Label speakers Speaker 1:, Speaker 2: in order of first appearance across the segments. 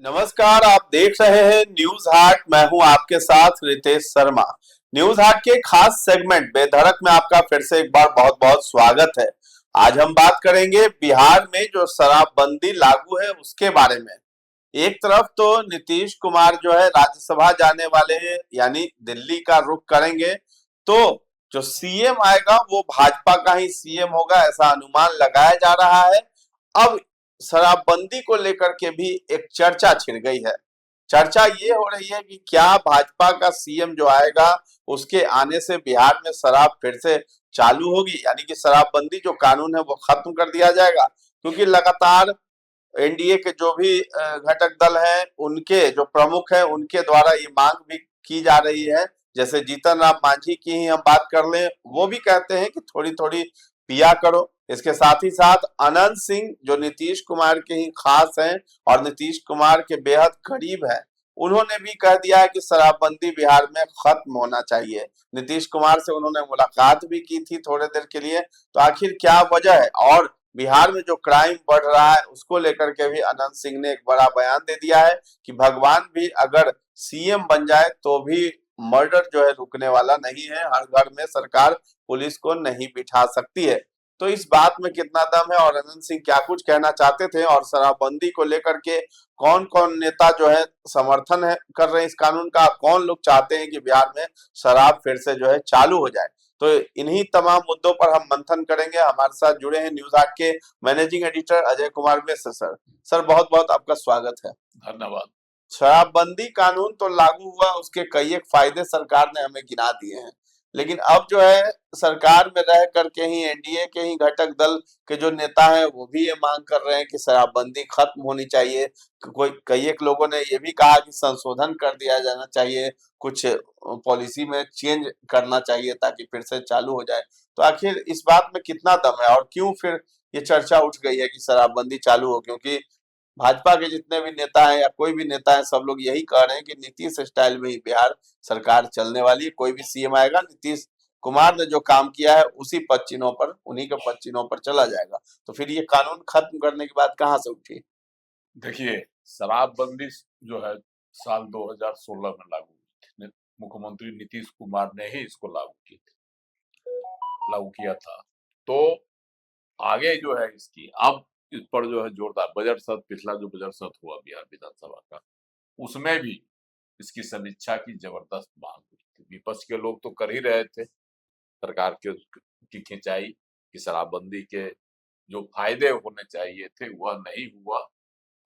Speaker 1: नमस्कार, आप देख रहे हैं न्यूज हाट। मैं हूं आपके साथ रितेश शर्मा। न्यूज हाट के खास सेगमेंट बेधड़क में आपका फिर से एक बार बहुत बहुत स्वागत है। आज हम बात करेंगे बिहार में जो शराबबंदी लागू है उसके बारे में। एक तरफ तो नीतीश कुमार जो है राज्यसभा जाने वाले हैं, यानी दिल्ली का रुख करेंगे। तो जो सीएम आएगा वो भाजपा का ही सीएम होगा, ऐसा अनुमान लगाया जा रहा है। अब शराबबंदी को लेकर के भी एक चर्चा छिड़ गई है। चर्चा ये हो रही है कि क्या भाजपा का सीएम जो आएगा उसके आने से बिहार में शराब फिर से चालू होगी, यानी कि शराबबंदी जो कानून है वो खत्म कर दिया जाएगा। क्योंकि लगातार एनडीए के जो भी घटक दल हैं उनके जो प्रमुख हैं उनके द्वारा ये मांग भी की जा रही है। जैसे जीतन राम मांझी की ही हम बात कर लें, वो भी कहते हैं कि थोड़ी थोड़ी पिया करो। इसके साथ ही साथ अनंत सिंह जो नीतीश कुमार के ही खास हैं और नीतीश कुमार के बेहद करीब है, उन्होंने भी कह दिया है कि शराबबंदी बिहार में खत्म होना चाहिए। नीतीश कुमार से उन्होंने मुलाकात भी की थी थोड़े देर के लिए। तो आखिर क्या वजह है, और बिहार में जो क्राइम बढ़ रहा है उसको लेकर के भी अनंत सिंह ने एक बड़ा बयान दे दिया है कि भगवान भी अगर सीएम बन जाए तो भी मर्डर जो है रुकने वाला नहीं है। हर घर में सरकार पुलिस को नहीं बिठा सकती है। तो इस बात में कितना दम है और अनंत सिंह क्या कुछ कहना चाहते थे, और शराबबंदी को लेकर के कौन कौन नेता जो है समर्थन है कर रहे हैं इस कानून का, कौन लोग चाहते हैं कि बिहार में शराब फिर से जो है चालू हो जाए। तो इन्हीं तमाम मुद्दों पर हम मंथन करेंगे। हमारे साथ जुड़े हैं न्यूज आठ के managing editor Ajay Kumar Mishra sir. Sir, बहुत बहुत आपका स्वागत है।
Speaker 2: धन्यवाद।
Speaker 1: शराबबंदी कानून तो लागू हुआ, उसके कई एक फायदे सरकार ने हमें गिना दिए हैं। लेकिन अब जो है सरकार में रह करके ही एनडीए के ही घटक दल के जो नेता हैं वो भी ये मांग कर रहे हैं कि शराबबंदी खत्म होनी चाहिए। कोई कई एक लोगों ने ये भी कहा कि संशोधन कर दिया जाना चाहिए, कुछ पॉलिसी में चेंज करना चाहिए ताकि फिर से चालू हो जाए। तो आखिर इस बात में कितना दम है और क्यों फिर ये चर्चा उठ गई है कि शराबबंदी चालू हो? क्योंकि भाजपा के जितने भी नेता हैं या कोई भी नेता है, सब लोग यही कह रहे हैं कि नीतीश स्टाइल में ही बिहार सरकार चलने वाली है। कोई भी सीएम आएगा, नीतीश कुमार ने जो काम किया है उसी पद चिन्हों पर, उन्हीं के पद चिन्हों पर चला जाएगा। तो फिर ये कानून खत्म करने की बात कहाँ से उठी?
Speaker 2: देखिए, शराबबंदी जो है साल 2016 में लागू हुई थी। मुख्यमंत्री नीतीश कुमार ने ही इसको लागू किया था। तो आगे जो है इसकी अब इस पर जो है जोरदार बजट सत्र, पिछला जो बजट सत्र हुआ बिहार विधानसभा का, उसमें भी इसकी समीक्षा की जबरदस्त मांग हुई थी। विपक्ष के लोग तो कर ही रहे थे सरकार के की खिंचाई कि शराबबंदी के जो फायदे होने चाहिए थे वह नहीं हुआ,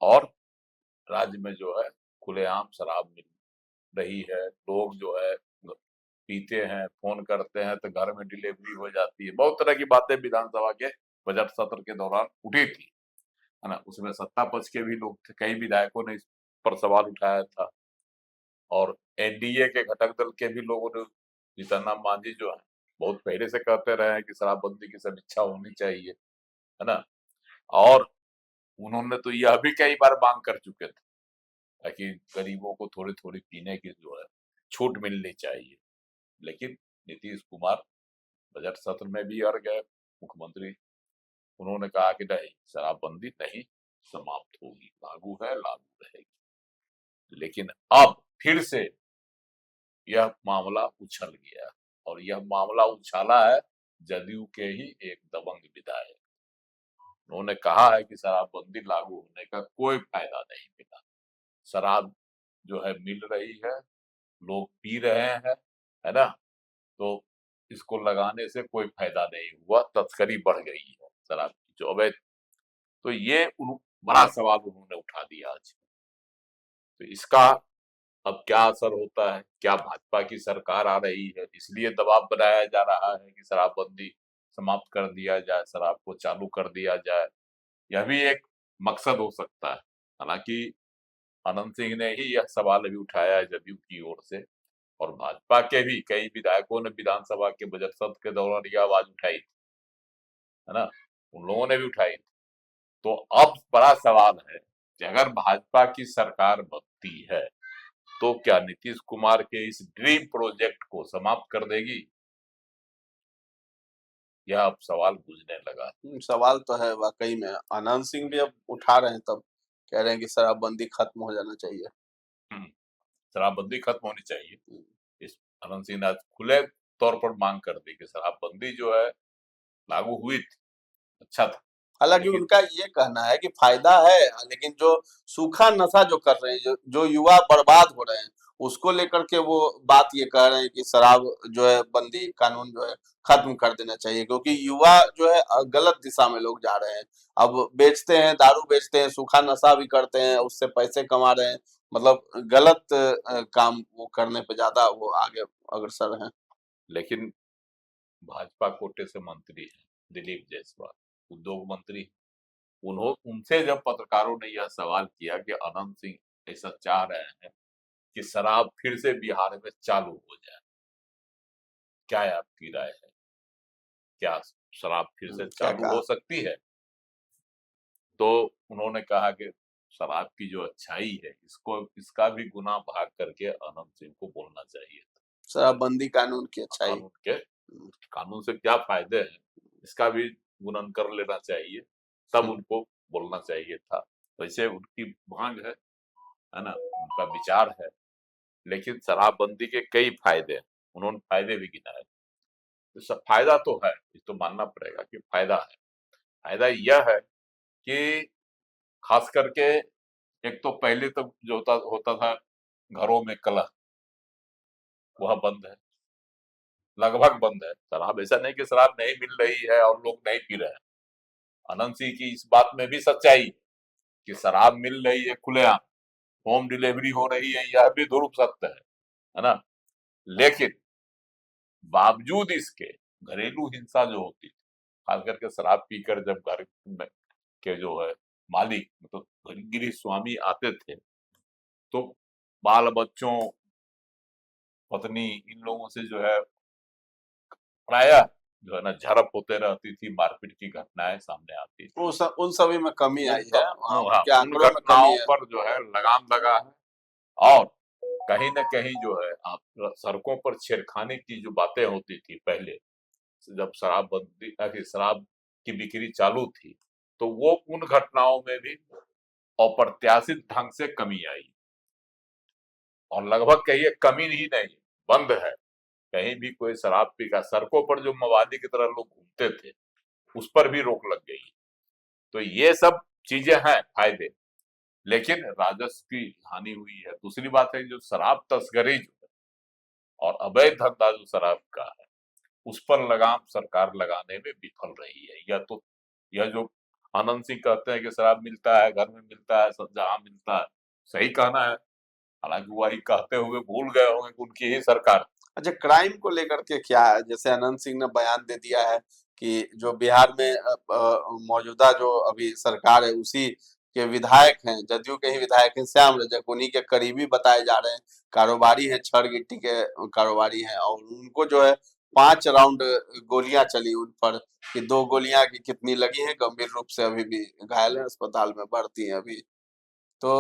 Speaker 2: और राज्य में जो है खुलेआम शराब मिल रही है। लोग जो है पीते हैं, फोन करते हैं तो घर में डिलीवरी हो जाती है। बहुत तरह की बातें विधानसभा के बजट सत्र के दौरान उठी थी, है ना। उसमें सत्ता पक्ष के भी लोग थे, कई विधायकों ने इस पर सवाल उठाया था, और एनडीए के घटक दल के भी लोगों ने, जीतन राम मांझी जो है बहुत पहले से कहते रहे हैं कि शराबबंदी की समीक्षा होनी चाहिए, है ना। और उन्होंने तो यह भी कई बार मांग कर चुके थे ताकि गरीबों को थोड़ी थोड़ी पीने की जो है छूट मिलनी चाहिए। लेकिन नीतीश कुमार बजट सत्र में भी अड़ गए। मुख्यमंत्री उन्होंने कहा कि नहीं, शराबबंदी नहीं समाप्त होगी, लागू है, लागू रहेगी। लेकिन अब फिर से यह मामला उछल गया, और यह मामला उछाला है जदयू के ही एक दबंग विधायक। उन्होंने कहा है कि शराबबंदी लागू होने का कोई फायदा नहीं मिला। शराब जो है मिल रही है, लोग पी रहे हैं, है ना। तो इसको लगाने से कोई फायदा नहीं हुआ, तस्करी बढ़ गई है शराब की जो अवैध। तो ये बड़ा सवाल उन्होंने उठा दिया आज। तो इसका अब क्या असर होता है? क्या भाजपा की सरकार आ रही है इसलिए दबाव बनाया जा रहा है कि शराबबंदी समाप्त कर दिया जाए, शराब को चालू कर दिया जाए? यह भी एक मकसद हो सकता है। हालांकि अनंत सिंह ने ही यह सवाल अभी उठाया है जदयू की ओर से, और भाजपा के भी कई विधायकों ने विधानसभा के बजट सत्र के दौरान यह आवाज उठाई थी, है ना। उन लोगों ने भी उठाई थी। तो अब बड़ा सवाल है कि अगर भाजपा की सरकार बनती है तो क्या नीतीश कुमार के इस ड्रीम प्रोजेक्ट को समाप्त कर देगी? यह अब सवाल गूंजने लगा।
Speaker 1: सवाल तो है वाकई में, आनंद सिंह भी अब उठा रहे हैं तब। कह रहे हैं कि शराबबंदी खत्म हो जाना चाहिए।
Speaker 2: हम्म, शराबबंदी खत्म होनी चाहिए। इस अनंत सिंह ने आज खुले तौर पर मांग कर दी कि शराबबंदी जो है लागू हुई थी, अच्छा था,
Speaker 1: हालांकि
Speaker 2: लेकिन
Speaker 1: उनका ये कहना है कि फायदा है, लेकिन जो सूखा नशा जो कर रहे हैं, जो युवा बर्बाद हो रहे हैं, उसको लेकर के वो बात ये कह रहे हैं कि शराब जो है बंदी कानून जो है खत्म कर देना चाहिए, क्योंकि युवा जो है गलत दिशा में लोग जा रहे हैं। अब बेचते हैं, दारू बेचते हैं, सूखा नशा भी करते हैं, उससे पैसे कमा रहे हैं। मतलब गलत काम वो करने पे ज्यादा वो आगे अग्रसर हैं।
Speaker 2: लेकिन भाजपा कोटे से मंत्री है दिलीप जायसवाल, उद्योग मंत्री, उन्हों उनसे जब पत्रकारों ने यह सवाल किया कि अनंत सिंह ऐसा चाह रहे हैं कि शराब फिर से बिहार में चालू हो जाए, क्या है आपकी राय है, क्या शराब फिर से
Speaker 1: क्या
Speaker 2: चालू
Speaker 1: कहा?
Speaker 2: हो सकती है? तो उन्होंने कहा कि शराब की जो अच्छाई है इसको इसका भी गुना भाग करके अनंत सिंह को बोलना चाहिए।
Speaker 1: शराबबंदी कानून की अच्छाई।
Speaker 2: कानून के कानून से क्या फायदे हैं इसका भी गुणन कर लेना चाहिए, तब उनको बोलना चाहिए था। वैसे उनकी मांग है ना, उनका विचार है, लेकिन शराबबंदी के कई फायदे हैं, उन्होंने फायदे भी गिनाए। तो सब फायदा तो है, ये तो मानना पड़ेगा कि फायदा है। फायदा यह है कि खास करके एक तो पहले तो जो होता होता था घरों में कलह, वह बंद है, लगभग बंद है। शराब ऐसा नहीं कि शराब नहीं मिल रही है और लोग नहीं पी रहे हैं। अनंत सिंह की इस बात में भी सच्चाई है कि शराब मिल रही है खुलेआम, होम डिलीवरी हो रही है, यह भी ध्रुव सत्य है ना। लेकिन बावजूद इसके घरेलू हिंसा जो होती थी, खास करके शराब पीकर जब घर में के जो है मालिक मतलब गृह स्वामी आते थे, तो बाल बच्चों, पत्नी, इन लोगों से जो है प्रायः जो है ना झड़प होते रहती थी, मारपीट की घटनाएं सामने आती थी।
Speaker 1: उन सभी में कमी आई है,
Speaker 2: हाँ,
Speaker 1: उनके
Speaker 2: उन
Speaker 1: आंकड़ों में कमी
Speaker 2: घटनाओं
Speaker 1: है।
Speaker 2: पर जो है लगाम लगा है। और कहीं न कहीं जो है आप सड़कों पर छेड़खानी की जो बातें होती थी पहले, जब शराब की बिक्री चालू थी, तो वो उन घटनाओं में भी अप्रत्याशित ढंग से कमी आई। और लगभग कहिए कमी ही नहीं, बंद है। कहीं भी कोई शराब पीकर सड़कों पर जो मवाली की तरह लोग घूमते थे, उस पर भी रोक लग गई। तो ये सब चीजें हैं फायदे, लेकिन राजस्व की हानि हुई है। दूसरी बात है जो शराब तस्करी जो है और अवैध धंधा जो शराब का है, उस पर लगाम सरकार लगाने में विफल रही है। यह जो आनंद सिंह कहते हैं कि शराब मिलता है, घर में मिलता है, सब जहां मिलता है, सही कहना है। हालांकि वही कहते हुए भूल गए होंगे कि उनकी ही सरकार।
Speaker 1: अच्छा, क्राइम को लेकर के क्या है? जैसे अनंत सिंह ने बयान दे दिया है कि जो बिहार में मौजूदा जो अभी सरकार है, उसी के विधायक हैं, जदयू के ही विधायक हैं श्याम रजक, उन्हीं के करीबी बताए जा रहे हैं, कारोबारी हैं, छड़ गिट्टी के कारोबारी हैं, और उनको जो है 5 राउंड गोलियां चली उन पर, कि 2 गोलियां की कितनी लगी हैं, गंभीर रूप से अभी भी घायल है, अस्पताल में भर्ती है अभी। तो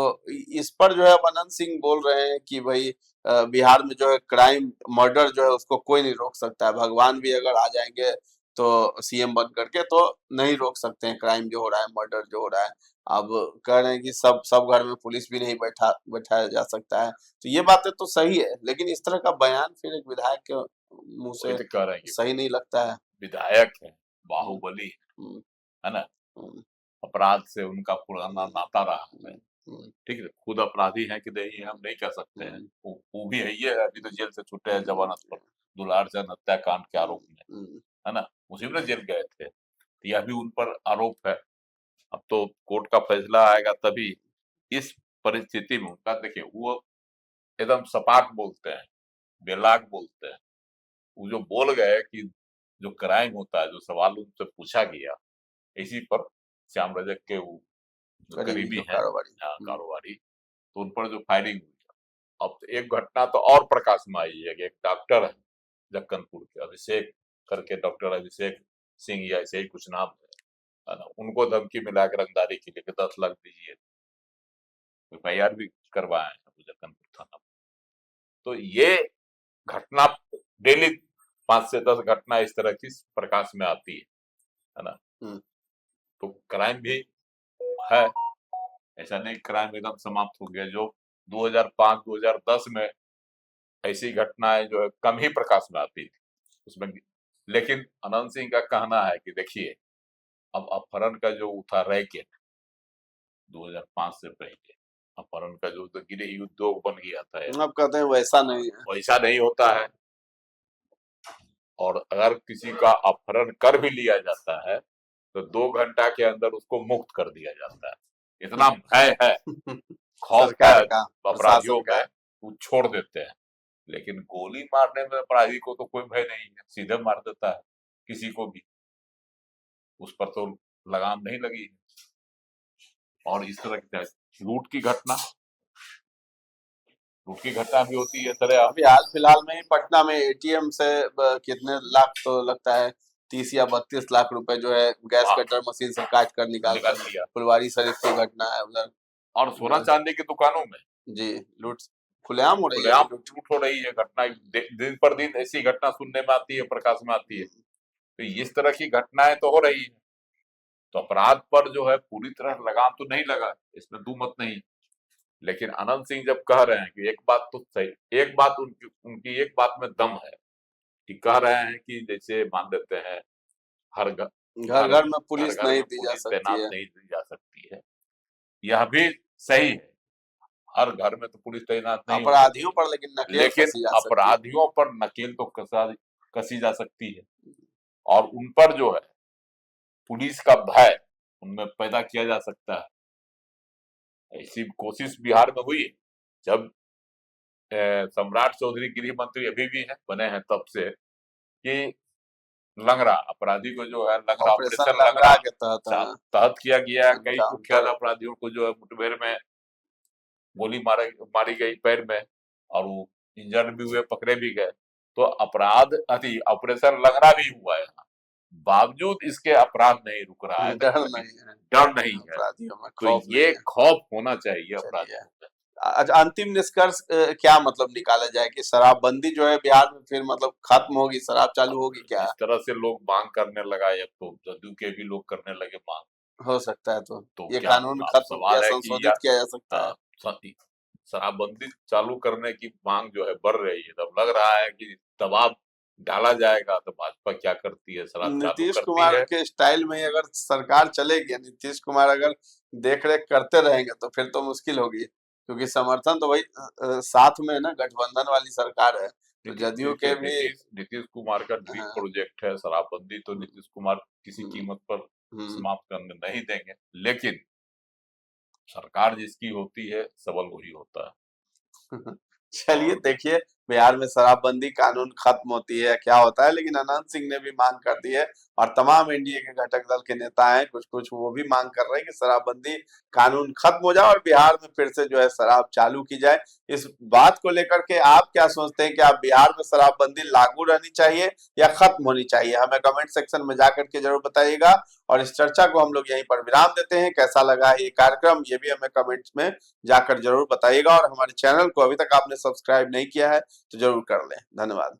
Speaker 1: इस पर जो है अब अनंत सिंह बोल रहे हैं कि भाई बिहार में जो है क्राइम, मर्डर जो है उसको कोई नहीं रोक सकता है, भगवान भी अगर आ जाएंगे तो सीएम बन करके तो नहीं रोक सकते हैं क्राइम जो हो रहा है, मर्डर जो हो रहा है। अब कह रहे हैं कि सब सब घर में पुलिस भी नहीं बैठाया जा सकता है। तो ये बातें तो सही है, लेकिन इस तरह का बयान फिर एक विधायक के मुंह
Speaker 2: वही
Speaker 1: से
Speaker 2: तो कह रहे हैं कि
Speaker 1: सही नहीं लगता है।
Speaker 2: विधायक है,
Speaker 1: हम्म,
Speaker 2: बाहुबली
Speaker 1: हम्म,
Speaker 2: है ना,
Speaker 1: हम्म,
Speaker 2: अपराध से उनका पुराना
Speaker 1: हम्म,
Speaker 2: नाता रहा है।
Speaker 1: हम्म, हम्म,
Speaker 2: ठीक है, खुद अपराधी हैं कि नहीं हम नहीं कह सकते हैं।
Speaker 1: हम्म,
Speaker 2: वो भी है, ये है, अभी तो जेल से छूटे हैं
Speaker 1: हम्म,
Speaker 2: जमानत पर, दुलारचंद हत्याकांड के आरोप में,
Speaker 1: हम्म,
Speaker 2: है ना, उसी में जेल गए थे। तो यह भी उन पर आरोप है। अब तो कोर्ट का फैसला आएगा तभी। इस परिस्थिति में उनका देखिए, वो एकदम सपाट बोलते हैं, बेलाग बोलते हैं। वो जो बोल गए कि जो क्राइम होता है, जो सवाल उनसे पूछा गया, इसी पर श्याम रजक के वो जो
Speaker 1: करीबी
Speaker 2: करीबी
Speaker 1: जो
Speaker 2: हैं,
Speaker 1: कारोबारी।
Speaker 2: कारोबारी, तो उन पर जो फायरिंग हुई। अब तो एक घटना तो और प्रकाश में आई है कि एक डॉक्टर है जक्कनपुर के, अभिषेक करके, डॉक्टर अभिषेक सिंह या ऐसे ही कुछ नाम है ना, उनको धमकी मिला के रंगदारी के लिए कि 10 लाख दीजिए। एफआईआर भी करवाए हैं वो जक्कनपुर थाना में। तो ये घटना डेली 5 से 10 घटना इस तरह की प्रकाश में आती है ना।
Speaker 1: हम्म।
Speaker 2: तो क्राइम भी है, ऐसा नहीं क्राइम एकदम समाप्त हो गया। जो 2005-2010 में ऐसी घटनाएं जो है कम ही प्रकाश में आती थी उसमें। लेकिन अनंत सिंह का कहना है कि देखिए, अब अपहरण का जो था रैकेट 2005 से पहले, अपहरण का जो गृह उद्योग बन गया था,
Speaker 1: अब कहते हैं वैसा नहीं है।
Speaker 2: वैसा नहीं होता है। और अगर किसी का अपहरण कर भी लिया जाता है तो 2 घंटा के अंदर उसको मुक्त कर दिया जाता है। इतना भय है, खौफ
Speaker 1: सरकार
Speaker 2: है
Speaker 1: का,
Speaker 2: अपराधियों
Speaker 1: प्रशासन का।
Speaker 2: में, वो छोड़ देते हैं। लेकिन गोली मारने में अपराधी को तो कोई भय नहीं है, सीधे मार देता है किसी को भी, उस पर तो लगाम नहीं लगी है। और इस तरह की लूट की घटना भी होती है सरेआम।
Speaker 1: अभी हाल फिलहाल में ही पटना में एटीएम से कितने लाख, तो लगता है 30 या 32 लाख रुपए जो है गैस
Speaker 2: हाँ।
Speaker 1: कटर मशीन से काट कर निकाल
Speaker 2: निकाल लिया।
Speaker 1: फुलवारी शरीफ की घटना है उधर।
Speaker 2: और सोना चांदी की दुकानों में
Speaker 1: जी लूट खुलेआम हो रही है
Speaker 2: खुलेआम
Speaker 1: लूट।
Speaker 2: लूट हो रही है। घटना दिन पर दिन ऐसी घटना सुनने में आती है, प्रकाश में आती है। तो इस तरह की घटनाएं तो हो रही है। तो अपराध पर जो है पूरी तरह लगाम तो नहीं लगा, इसमें दो मत नहीं। लेकिन अनंत सिंह जब कह रहे हैं कि एक बात तो सही, एक बात उनकी एक बात में दम है कि कह रहे हैं कि जैसे मान लेते हैं हर
Speaker 1: घर घर में पुलिस नहीं दी जा
Speaker 2: पुलिस
Speaker 1: सकती
Speaker 2: तैनात
Speaker 1: है।
Speaker 2: नहीं दी जा सकती है, यह भी सही है। हर घर में तो पुलिस तैनात नहीं हो
Speaker 1: अपराधियों पर लेकिन नकेल
Speaker 2: लेकिन
Speaker 1: कसी जा सकती है।
Speaker 2: अपराधियों पर नकेल तो कसी जा सकती है। और उन पर जो है पुलिस का भय उनमें पैदा किया जा सकता है। ऐसी कोशिश बिहार में हुई जब सम्राट चौधरी गृह मंत्री अभी भी है, बने हैं तब से, कि लंगड़ा अपराधी को जो है लंगड़ा
Speaker 1: ऑपरेशन
Speaker 2: ऑपरेशन
Speaker 1: लंगड़ा के तहत
Speaker 2: तहत किया गया। कई
Speaker 1: एनकाउंटर।
Speaker 2: कुख्यात अपराधियों को जो है मुठभेड़ में गोली मारी गई पैर में, और वो इंजर्ड भी हुए, पकड़े भी गए। तो अपराध ऑपरेशन लंगड़ा भी हुआ है यहाँ, बावजूद इसके अपराध नहीं रुक रहा है।
Speaker 1: डर नहीं है,
Speaker 2: डर नहीं है।
Speaker 1: अपराधियों में
Speaker 2: तो
Speaker 1: खौफ
Speaker 2: ये
Speaker 1: नहीं है।
Speaker 2: खौफ होना चाहिए अपराधियों में।
Speaker 1: अच्छा, अंतिम निष्कर्ष क्या मतलब निकाला जाए कि शराबबंदी जो है बिहार में फिर मतलब खत्म होगी, शराब चालू होगी क्या?
Speaker 2: इस तरह से लोग मांग करने लगा है, अब तो जदयू के भी लोग करने लगे मांग।
Speaker 1: हो सकता है तो ये
Speaker 2: क्या
Speaker 1: कानून
Speaker 2: अब
Speaker 1: खत्म
Speaker 2: सवाल
Speaker 1: या
Speaker 2: है कि
Speaker 1: संशोधित किया जा सकता है।
Speaker 2: शराबबंदी चालू करने की मांग जो है बढ़ रही है, तब लग रहा है कि दबाव डाला जाएगा। तो भाजपा क्या करती है, शराब चालू
Speaker 1: नीतीश
Speaker 2: करती
Speaker 1: कुमार
Speaker 2: है।
Speaker 1: के स्टाइल में अगर सरकार चलेगी, नीतीश कुमार अगर देख रेख करते रहेंगे तो फिर तो मुश्किल होगी, क्योंकि समर्थन तो वही साथ में है ना, गठबंधन वाली सरकार है। तो जदयू के भी
Speaker 2: नीतीश कुमार का ड्रीम प्रोजेक्ट है शराबबंदी, तो नीतीश कुमार किसी कीमत पर समाप्त करने नहीं देंगे। लेकिन सरकार जिसकी होती है सबल वही होता है।
Speaker 1: चलिए देखिए बिहार में शराबबंदी कानून खत्म होती है क्या होता है, लेकिन अनंत सिंह ने भी मांग कर दी है और तमाम एनडीए के घटक दल के नेता हैं कुछ कुछ, वो भी मांग कर रहे हैं कि शराबबंदी कानून खत्म हो जाए और बिहार में फिर से जो है शराब चालू की जाए। इस बात को लेकर के आप क्या सोचते हैं कि आप बिहार में शराबबंदी लागू रहनी चाहिए या खत्म होनी चाहिए? हमें कमेंट सेक्शन में जाकर के जरूर बताइएगा। और इस चर्चा को हम लोग यहीं पर विराम देते हैं। कैसा लगा ये कार्यक्रम ये भी हमें कमेंट्स में जाकर जरूर बताइएगा। और हमारे चैनल को अभी तक आपने सब्सक्राइब नहीं किया है तो जरूर कर लें। धन्यवाद।